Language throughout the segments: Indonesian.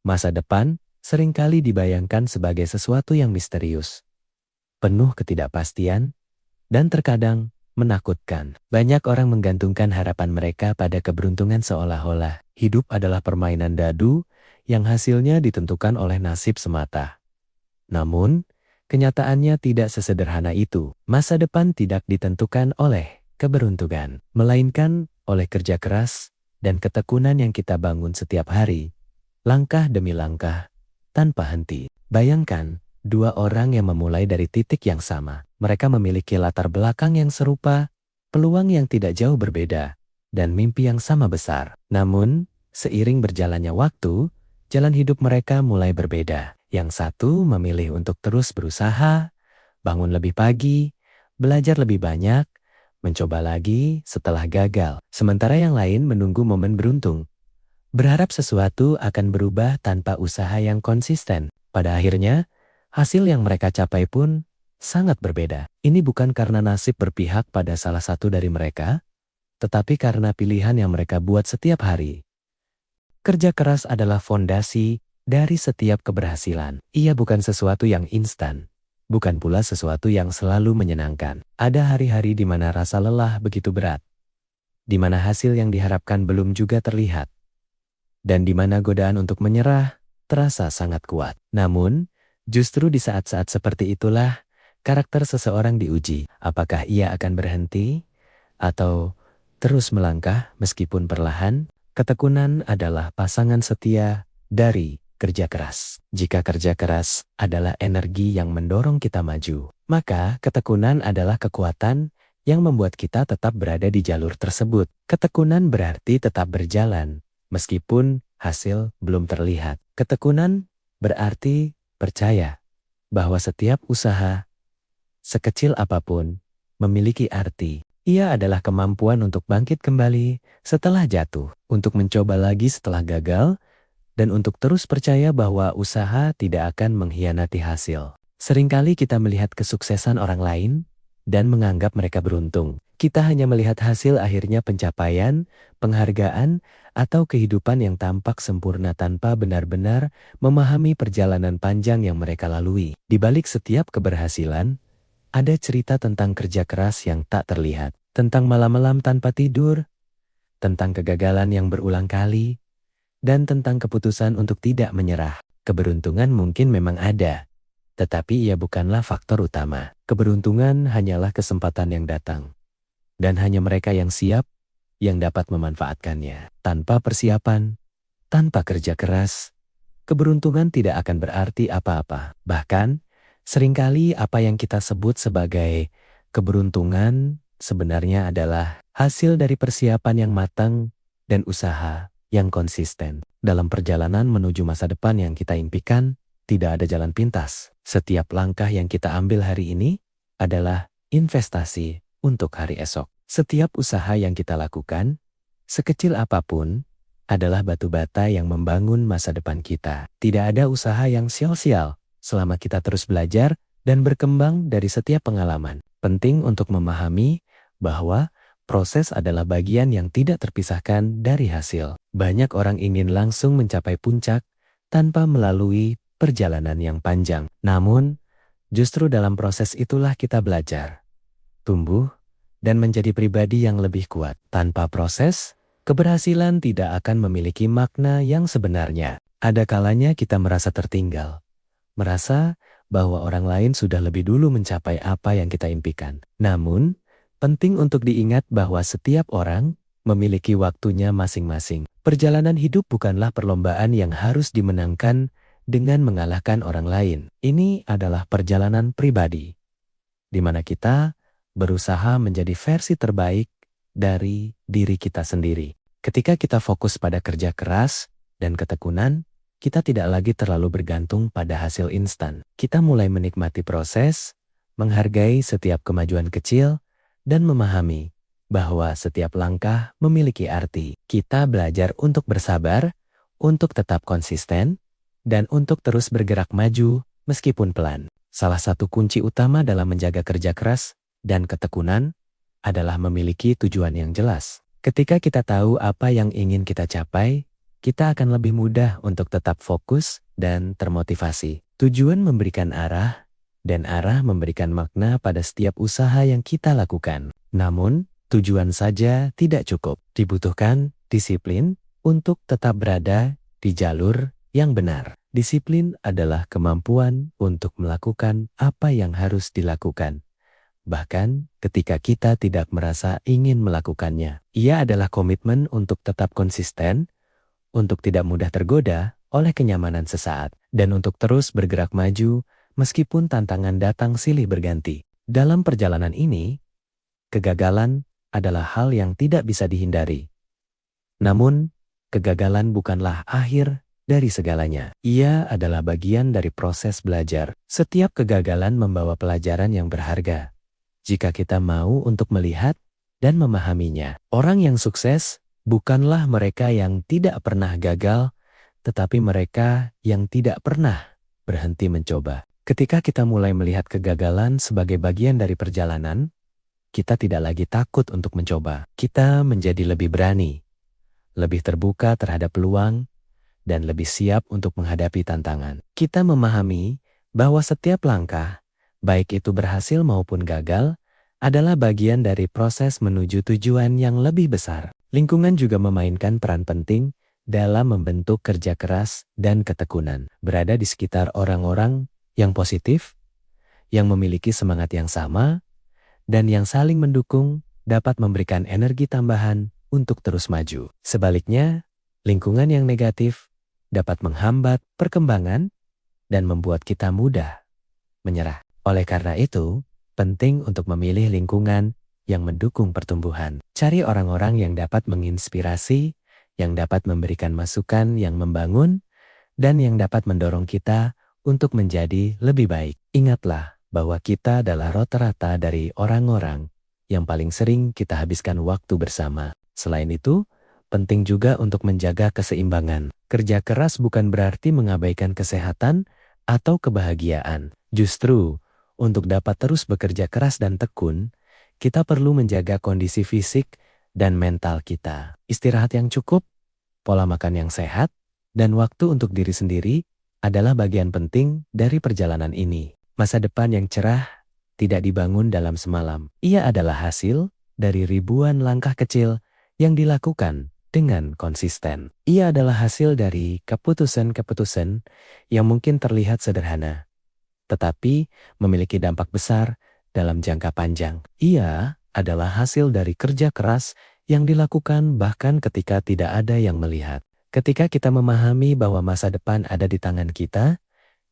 Masa depan seringkali dibayangkan sebagai sesuatu yang misterius, penuh ketidakpastian, dan terkadang menakutkan. Banyak orang menggantungkan harapan mereka pada keberuntungan seolah-olah hidup adalah permainan dadu yang hasilnya ditentukan oleh nasib semata. Namun, kenyataannya tidak sesederhana itu. Masa depan tidak ditentukan oleh keberuntungan, melainkan oleh kerja keras dan ketekunan yang kita bangun setiap hari, langkah demi langkah, tanpa henti. Bayangkan, dua orang yang memulai dari titik yang sama. Mereka memiliki latar belakang yang serupa, peluang yang tidak jauh berbeda, dan mimpi yang sama besar. Namun, seiring berjalannya waktu, jalan hidup mereka mulai berbeda. Yang satu memilih untuk terus berusaha, bangun lebih pagi, belajar lebih banyak, mencoba lagi setelah gagal. Sementara yang lain menunggu momen beruntung, berharap sesuatu akan berubah tanpa usaha yang konsisten. Pada akhirnya, hasil yang mereka capai pun sangat berbeda. Ini bukan karena nasib berpihak pada salah satu dari mereka, tetapi karena pilihan yang mereka buat setiap hari. Kerja keras adalah fondasi dari setiap keberhasilan. Ia bukan sesuatu yang instan, bukan pula sesuatu yang selalu menyenangkan. Ada hari-hari di mana rasa lelah begitu berat, di mana hasil yang diharapkan belum juga terlihat, dan di mana godaan untuk menyerah terasa sangat kuat. Namun, justru di saat-saat seperti itulah karakter seseorang diuji. Apakah ia akan berhenti atau terus melangkah meskipun perlahan? Ketekunan adalah pasangan setia dari kerja keras. Jika kerja keras adalah energi yang mendorong kita maju, maka ketekunan adalah kekuatan yang membuat kita tetap berada di jalur tersebut. Ketekunan berarti tetap berjalan, meskipun hasil belum terlihat. Ketekunan berarti percaya bahwa setiap usaha, sekecil apapun, memiliki arti. Ia adalah kemampuan untuk bangkit kembali setelah jatuh, untuk mencoba lagi setelah gagal, dan untuk terus percaya bahwa usaha tidak akan mengkhianati hasil. Seringkali kita melihat kesuksesan orang lain dan menganggap mereka beruntung. Kita hanya melihat hasil akhirnya, pencapaian, penghargaan, atau kehidupan yang tampak sempurna tanpa benar-benar memahami perjalanan panjang yang mereka lalui. Di balik setiap keberhasilan, ada cerita tentang kerja keras yang tak terlihat, tentang malam-malam tanpa tidur, tentang kegagalan yang berulang kali, dan tentang keputusan untuk tidak menyerah. Keberuntungan mungkin memang ada, tetapi ia bukanlah faktor utama. Keberuntungan hanyalah kesempatan yang datang, dan hanya mereka yang siap yang dapat memanfaatkannya. Tanpa persiapan, tanpa kerja keras, keberuntungan tidak akan berarti apa-apa. Bahkan, seringkali apa yang kita sebut sebagai keberuntungan sebenarnya adalah hasil dari persiapan yang matang dan usaha yang konsisten. Dalam perjalanan menuju masa depan yang kita impikan, tidak ada jalan pintas. Setiap langkah yang kita ambil hari ini adalah investasi untuk hari esok. Setiap usaha yang kita lakukan, sekecil apapun, adalah batu bata yang membangun masa depan kita. Tidak ada usaha yang sia-sia selama kita terus belajar dan berkembang dari setiap pengalaman. Penting untuk memahami bahwa proses adalah bagian yang tidak terpisahkan dari hasil. Banyak orang ingin langsung mencapai puncak tanpa melalui perjalanan yang panjang. Namun, justru dalam proses itulah kita belajar, tumbuh, dan menjadi pribadi yang lebih kuat. Tanpa proses, keberhasilan tidak akan memiliki makna yang sebenarnya. Ada kalanya kita merasa tertinggal, merasa bahwa orang lain sudah lebih dulu mencapai apa yang kita impikan. Namun, penting untuk diingat bahwa setiap orang memiliki waktunya masing-masing. Perjalanan hidup bukanlah perlombaan yang harus dimenangkan dengan mengalahkan orang lain. Ini adalah perjalanan pribadi, di mana kita berusaha menjadi versi terbaik dari diri kita sendiri. Ketika kita fokus pada kerja keras dan ketekunan, kita tidak lagi terlalu bergantung pada hasil instan. Kita mulai menikmati proses, menghargai setiap kemajuan kecil, dan memahami bahwa setiap langkah memiliki arti. Kita belajar untuk bersabar, untuk tetap konsisten, dan untuk terus bergerak maju meskipun pelan. Salah satu kunci utama dalam menjaga kerja keras dan ketekunan adalah memiliki tujuan yang jelas. Ketika kita tahu apa yang ingin kita capai, kita akan lebih mudah untuk tetap fokus dan termotivasi. Tujuan memberikan arah, dan arah memberikan makna pada setiap usaha yang kita lakukan. Namun, tujuan saja tidak cukup. Dibutuhkan disiplin untuk tetap berada di jalur yang benar. Disiplin adalah kemampuan untuk melakukan apa yang harus dilakukan. Bahkan ketika kita tidak merasa ingin melakukannya. Ia adalah komitmen untuk tetap konsisten, untuk tidak mudah tergoda oleh kenyamanan sesaat, dan untuk terus bergerak maju meskipun tantangan datang silih berganti. Dalam perjalanan ini, kegagalan adalah hal yang tidak bisa dihindari. Namun, kegagalan bukanlah akhir dari segalanya. Ia adalah bagian dari proses belajar. Setiap kegagalan membawa pelajaran yang berharga jika kita mau untuk melihat dan memahaminya. Orang yang sukses bukanlah mereka yang tidak pernah gagal, tetapi mereka yang tidak pernah berhenti mencoba. Ketika kita mulai melihat kegagalan sebagai bagian dari perjalanan, kita tidak lagi takut untuk mencoba. Kita menjadi lebih berani, lebih terbuka terhadap peluang, dan lebih siap untuk menghadapi tantangan. Kita memahami bahwa setiap langkah, baik itu berhasil maupun gagal, adalah bagian dari proses menuju tujuan yang lebih besar. Lingkungan juga memainkan peran penting dalam membentuk kerja keras dan ketekunan. Berada di sekitar orang-orang yang positif, yang memiliki semangat yang sama, dan yang saling mendukung dapat memberikan energi tambahan untuk terus maju. Sebaliknya, lingkungan yang negatif dapat menghambat perkembangan dan membuat kita mudah menyerah. Oleh karena itu, penting untuk memilih lingkungan yang mendukung pertumbuhan. Cari orang-orang yang dapat menginspirasi, yang dapat memberikan masukan yang membangun, dan yang dapat mendorong kita untuk menjadi lebih baik. Ingatlah bahwa kita adalah rata-rata dari orang-orang yang paling sering kita habiskan waktu bersama. Selain itu, penting juga untuk menjaga keseimbangan. Kerja keras bukan berarti mengabaikan kesehatan atau kebahagiaan. Justru, untuk dapat terus bekerja keras dan tekun, kita perlu menjaga kondisi fisik dan mental kita. Istirahat yang cukup, pola makan yang sehat, dan waktu untuk diri sendiri adalah bagian penting dari perjalanan ini. Masa depan yang cerah tidak dibangun dalam semalam. Ia adalah hasil dari ribuan langkah kecil yang dilakukan dengan konsisten. Ia adalah hasil dari keputusan-keputusan yang mungkin terlihat sederhana, tetapi memiliki dampak besar dalam jangka panjang. Ia adalah hasil dari kerja keras yang dilakukan bahkan ketika tidak ada yang melihat. Ketika kita memahami bahwa masa depan ada di tangan kita,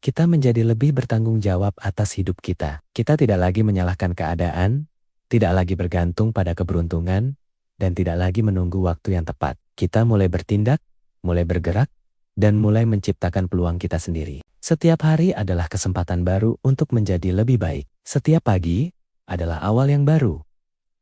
kita menjadi lebih bertanggung jawab atas hidup kita. Kita tidak lagi menyalahkan keadaan, tidak lagi bergantung pada keberuntungan, dan tidak lagi menunggu waktu yang tepat. Kita mulai bertindak, mulai bergerak, dan mulai menciptakan peluang kita sendiri. Setiap hari adalah kesempatan baru untuk menjadi lebih baik. Setiap pagi adalah awal yang baru.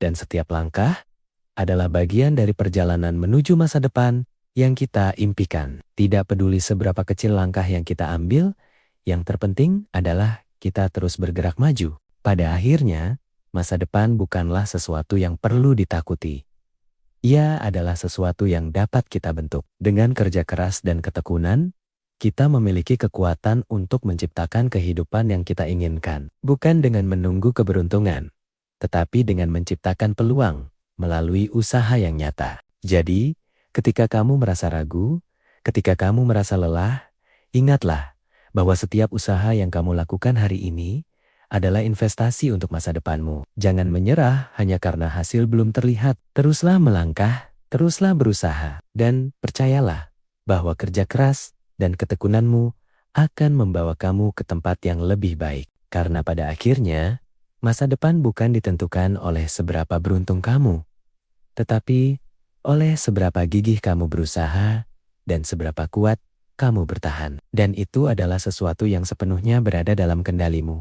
Dan setiap langkah adalah bagian dari perjalanan menuju masa depan yang kita impikan. Tidak peduli seberapa kecil langkah yang kita ambil, yang terpenting adalah kita terus bergerak maju. Pada akhirnya, masa depan bukanlah sesuatu yang perlu ditakuti. Ia adalah sesuatu yang dapat kita bentuk. Dengan kerja keras dan ketekunan, kita memiliki kekuatan untuk menciptakan kehidupan yang kita inginkan. Bukan dengan menunggu keberuntungan, tetapi dengan menciptakan peluang melalui usaha yang nyata. Jadi, ketika kamu merasa ragu, ketika kamu merasa lelah, ingatlah bahwa setiap usaha yang kamu lakukan hari ini adalah investasi untuk masa depanmu. Jangan menyerah hanya karena hasil belum terlihat. Teruslah melangkah, teruslah berusaha, dan percayalah bahwa kerja keras dan ketekunanmu akan membawa kamu ke tempat yang lebih baik. Karena pada akhirnya, masa depan bukan ditentukan oleh seberapa beruntung kamu, tetapi oleh seberapa gigih kamu berusaha dan seberapa kuat kamu bertahan. Dan itu adalah sesuatu yang sepenuhnya berada dalam kendalimu.